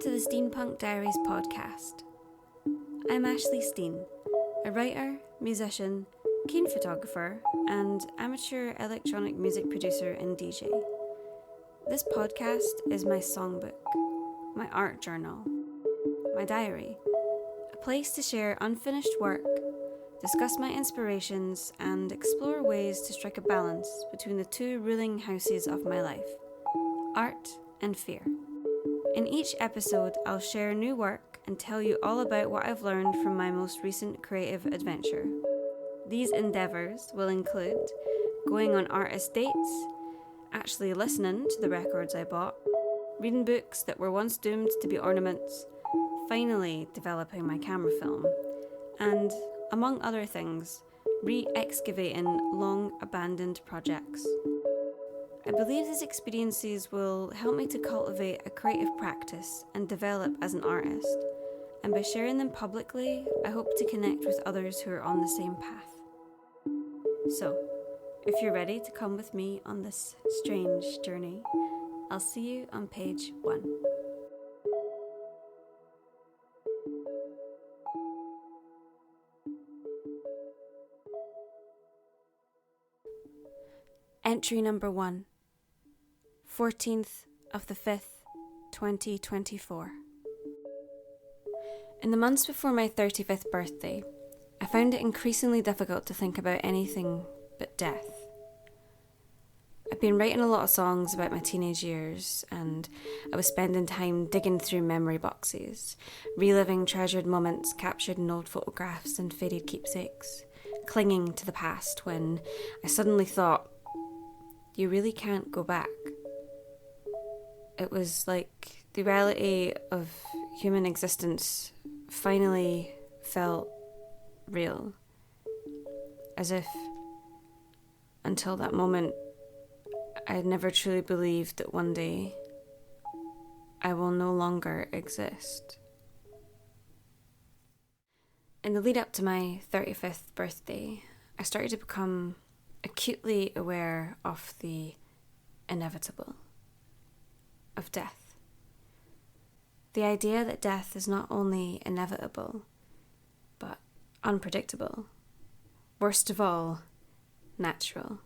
to the Steinpunk Diaries podcast. I'm Ashley Steen, a writer, musician, keen photographer, and amateur electronic music producer and DJ. This podcast is my songbook, my art journal, my diary, a place to share unfinished work, discuss my inspirations, and explore ways to strike a balance between the two ruling houses of my life, art and fear. In each episode, I'll share new work and tell you all about what I've learned from my most recent creative adventure. These endeavours will include going on artist dates, actually listening to the records I bought, reading books that were once doomed to be ornaments, finally developing my camera film, and, among other things, re-excavating long-abandoned projects. I believe these experiences will help me to cultivate a creative practice and develop as an artist, and by sharing them publicly, I hope to connect with others who are on the same path. So, if you're ready to come with me on this strange journey, I'll see you on page 1. Entry number 1. 14th of the 5th, 2024. In the months before my 35th birthday, I found it increasingly difficult to think about anything but death. I'd been writing a lot of songs about my teenage years, and I was spending time digging through memory boxes, reliving treasured moments captured in old photographs and faded keepsakes, clinging to the past when I suddenly thought, you really can't go back. It was like the reality of human existence finally felt real. As if, until that moment, I had never truly believed that one day I will no longer exist. In the lead up to my 35th birthday, I started to become acutely aware of the inevitable, of death. The idea that death is not only inevitable, but unpredictable. Worst of all, natural.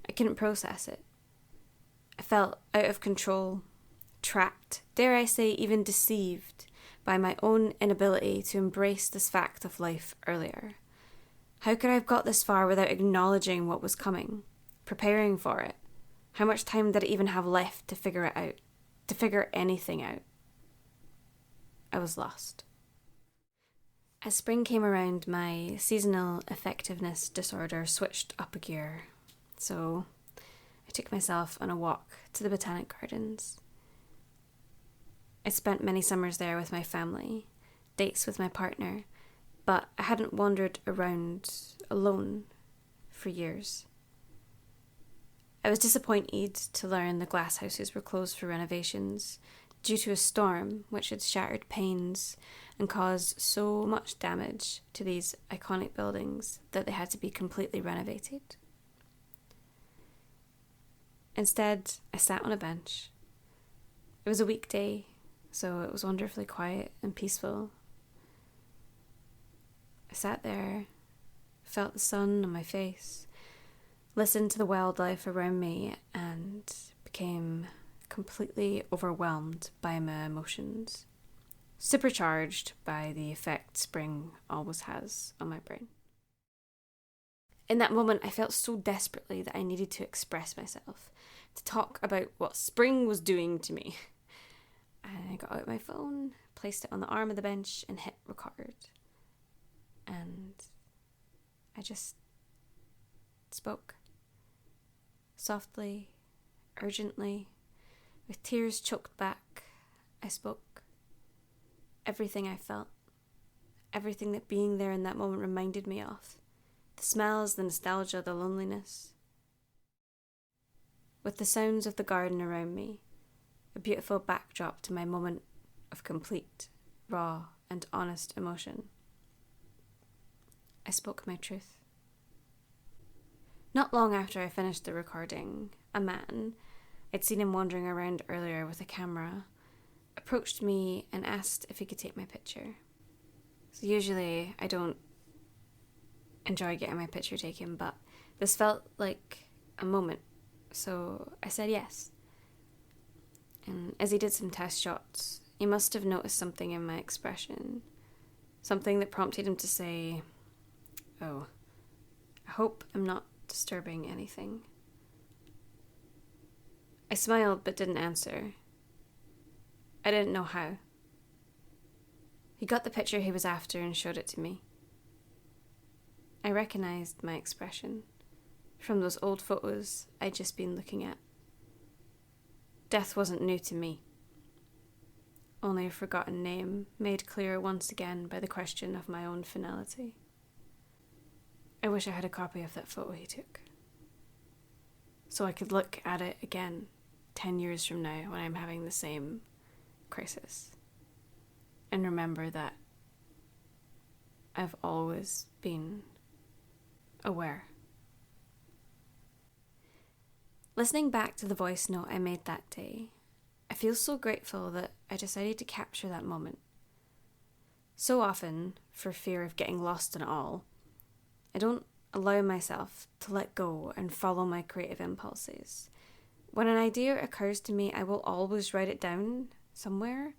I couldn't process it. I felt out of control, trapped, dare I say even deceived, by my own inability to embrace this fact of life earlier. How could I have got this far without acknowledging what was coming, preparing for it? How much time did I even have left to figure it out, to figure anything out? I was lost. As spring came around, my seasonal affectiveness disorder switched up a gear. So I took myself on a walk to the Botanic Gardens. I spent many summers there with my family, dates with my partner, but I hadn't wandered around alone for years. I was disappointed to learn the glasshouses were closed for renovations due to a storm which had shattered panes and caused so much damage to these iconic buildings that they had to be completely renovated. Instead, I sat on a bench. It was a weekday, so it was wonderfully quiet and peaceful. I sat there, felt the sun on my face, listened to the wildlife around me, and became completely overwhelmed by my emotions, supercharged by the effect spring always has on my brain. In that moment, I felt so desperately that I needed to express myself, to talk about what spring was doing to me. I got out my phone, placed it on the arm of the bench, and hit record. And I just spoke. Softly, urgently, with tears choked back, I spoke. Everything I felt, everything that being there in that moment reminded me of. The smells, the nostalgia, the loneliness. With the sounds of the garden around me, a beautiful backdrop to my moment of complete, raw, and honest emotion. I spoke my truth. Not long after I finished the recording, a man, I'd seen him wandering around earlier with a camera, approached me and asked if he could take my picture. So usually I don't enjoy getting my picture taken, but this felt like a moment, so I said yes. And as he did some test shots, he must have noticed something in my expression, something that prompted him to say, "Oh, I hope I'm not disturbing anything." I smiled but didn't answer. I didn't know how. He got the picture he was after and showed it to me. I recognised my expression from those old photos I'd just been looking at. Death wasn't new to me. Only a forgotten name made clear once again by the question of my own finality. I wish I had a copy of that photo he took, so I could look at it again 10 years from now when I'm having the same crisis, and remember that I've always been aware. Listening back to the voice note I made that day, I feel so grateful that I decided to capture that moment. So often, for fear of getting lost in it all, I don't allow myself to let go and follow my creative impulses. When an idea occurs to me, I will always write it down somewhere,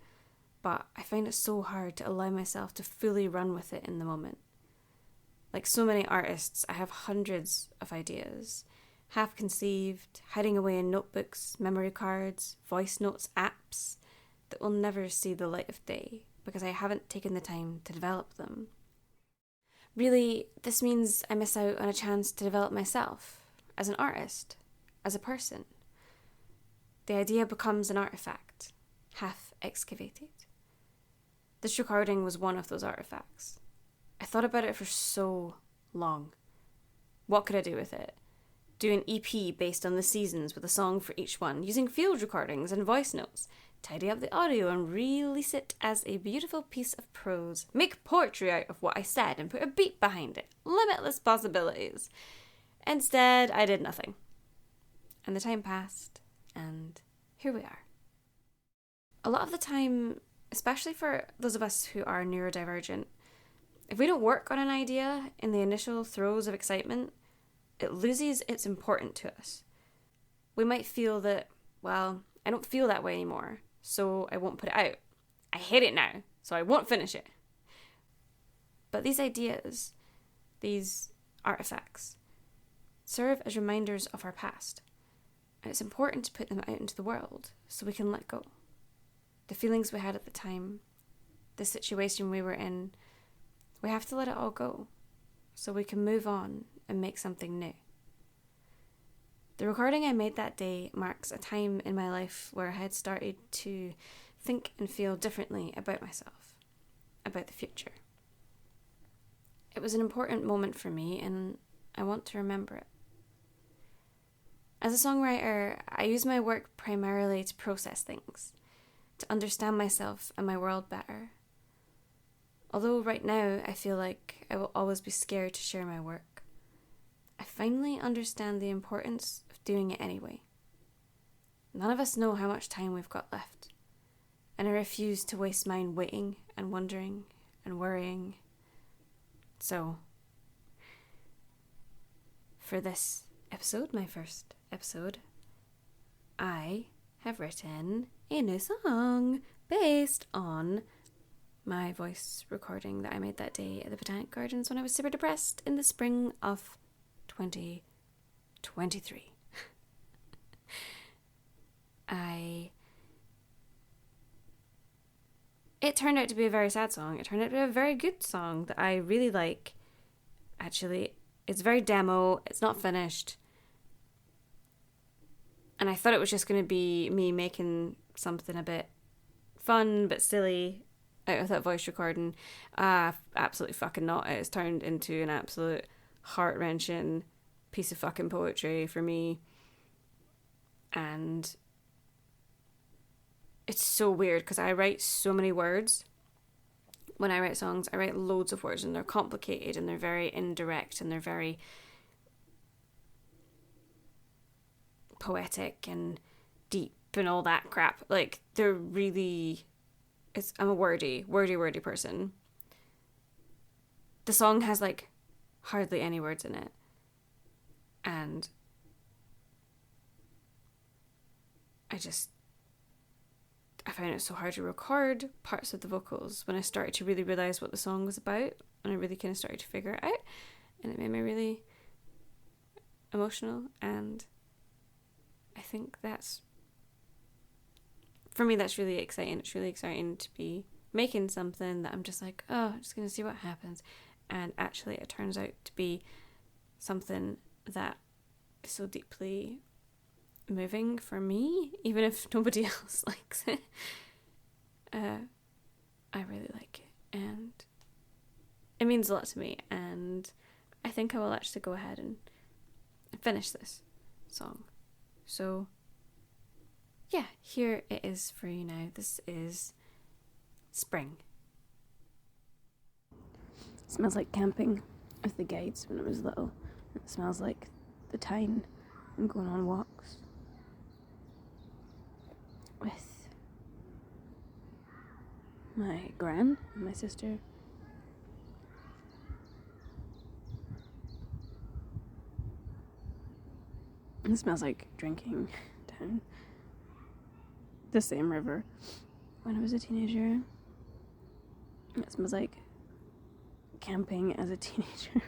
but I find it so hard to allow myself to fully run with it in the moment. Like so many artists, I have hundreds of ideas, half conceived, hiding away in notebooks, memory cards, voice notes, apps that will never see the light of day because I haven't taken the time to develop them. Really, this means I miss out on a chance to develop myself as an artist, as a person. The idea becomes an artifact, half excavated. This recording was one of those artifacts. I thought about it for so long. What could I do with it? Do an EP based on the seasons with a song for each one, using field recordings and voice notes, tidy up the audio and release it as a beautiful piece of prose, make poetry out of what I said and put a beat behind it. Limitless possibilities. Instead, I did nothing. And the time passed, and here we are. A lot of the time, especially for those of us who are neurodivergent, if we don't work on an idea in the initial throes of excitement, it loses its importance to us. We might feel that, well, I don't feel that way anymore, so I won't put it out. I hate it now, so I won't finish it. But these ideas, these artifacts, serve as reminders of our past. And it's important to put them out into the world so we can let go. The feelings we had at the time, the situation we were in, we have to let it all go so we can move on and make something new. The recording I made that day marks a time in my life where I had started to think and feel differently about myself, about the future. It was an important moment for me and I want to remember it. As a songwriter, I use my work primarily to process things, to understand myself and my world better. Although right now I feel like I will always be scared to share my work, I finally understand the importance of doing it anyway. None of us know how much time we've got left, and I refuse to waste mine waiting and wondering and worrying. So, for this episode, my first episode, I have written a new song based on my voice recording that I made that day at the Botanic Gardens when I was super depressed in the spring of 2023. It turned out to be a very sad song. It turned out to be a very good song that I really like. Actually, it's very demo. It's not finished. And I thought it was just going to be me making something a bit fun but silly out of that voice recording. Absolutely fucking not. It's turned into an absolute heart-wrenching piece of fucking poetry for me. And it's so weird because I write so many words. When I write songs, I write loads of words and they're complicated and they're very indirect and they're very poetic and deep and all that crap. Like, they're really... I'm a wordy person. The song has, like, hardly any words in it. And I found it so hard to record parts of the vocals when I started to really realise what the song was about, and I really kind of started to figure it out, and it made me really emotional. And I think for me, that's really exciting. It's really exciting to be making something that I'm just like, oh, I'm just going to see what happens. And actually it turns out to be something that is so deeply moving for me, even if nobody else likes it. I really like it, and it means a lot to me, and I think I will actually go ahead and finish this song. So yeah, here it is for you now. This is Spring. It smells like camping with the guides when I was little. It smells like the time I'm going on walks with my gran and my sister. It smells like drinking down the same river when I was a teenager. It smells like camping as a teenager.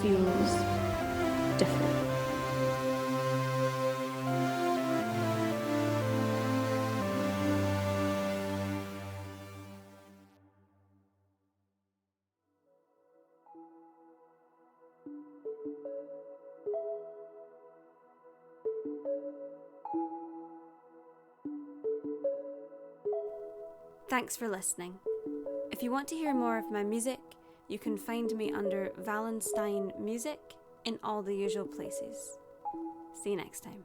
feels different. Thanks for listening. If you want to hear more of my music, you can find me under Valentine Music in all the usual places. See you next time.